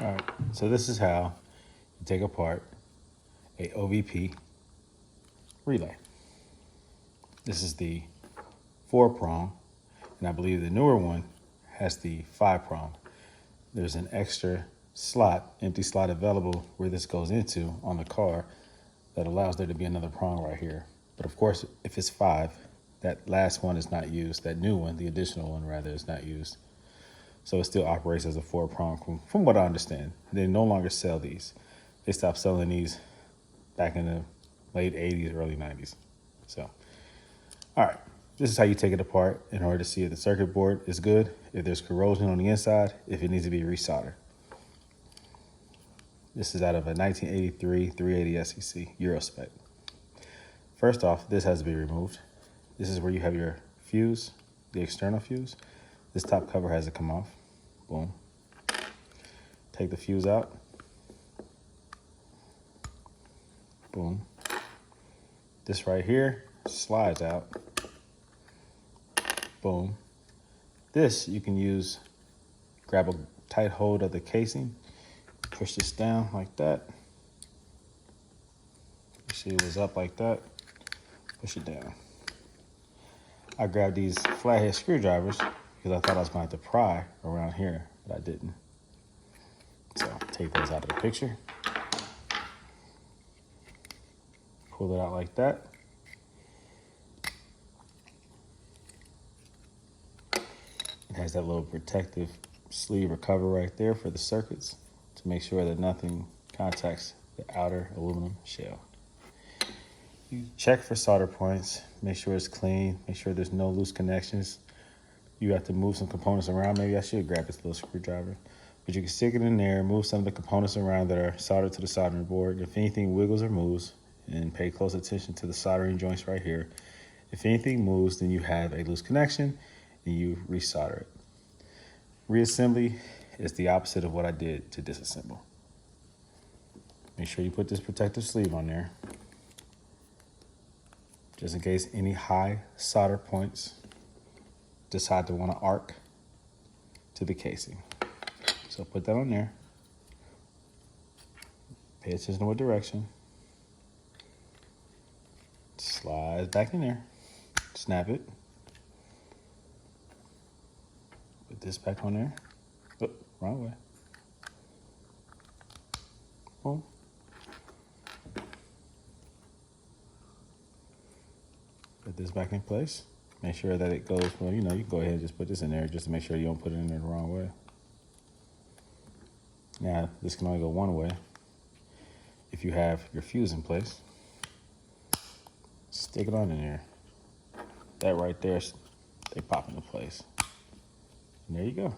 All right, so this is how you take apart a OVP relay. This is the 4-prong, and I believe the newer one has the 5-prong. There's an extra slot, empty slot available where this goes into on the car that allows there to be another prong right here. But of course, if it's 5, that last one is not used. That new one, the additional one rather, is not used. So it still operates as a 4-prong from what I understand. They no longer sell these. They stopped selling these back in the late 80s, early 90s. So, all right, this is how you take it apart in order to see if the circuit board is good, if there's corrosion on the inside, if it needs to be resoldered. This is out of a 1983 380 SEC Euro spec. First off, this has to be removed. This is where you have your fuse, the external fuse. This top cover has to come off. Boom. Take the fuse out. Boom. This right here slides out. Boom. This you can use, grab a tight hold of the casing, push this down like that. You see it was up like that. Push it down. I grabbed these flathead screwdrivers because I thought I was going to have to pry around here, but I didn't. So take those out of the picture. Pull it out like that. It has that little protective sleeve or cover right there for the circuits to make sure that nothing contacts the outer aluminum shell. You check for solder points, make sure it's clean, make sure there's no loose connections. You have to move some components around. Maybe I should grab this little screwdriver. But you can stick it in there, move some of the components around that are soldered to the soldering board. If anything wiggles or moves, and pay close attention to the soldering joints right here. If anything moves, then you have a loose connection and you resolder it. Reassembly is the opposite of what I did to disassemble. Make sure you put this protective sleeve on there, just in case any high solder points decide to want to arc to the casing. So put that on there. Pay attention to what direction. Slide back in there. Snap it. Put this back on there. Oh, wrong way. Boom. Put this back in place. Make sure that it goes, well, you know, you can go ahead and just put this in there just to make sure you don't put it in there the wrong way. Now, this can only go one way. If you have your fuse in place, stick it on in there. That right there, they pop into place. And there you go.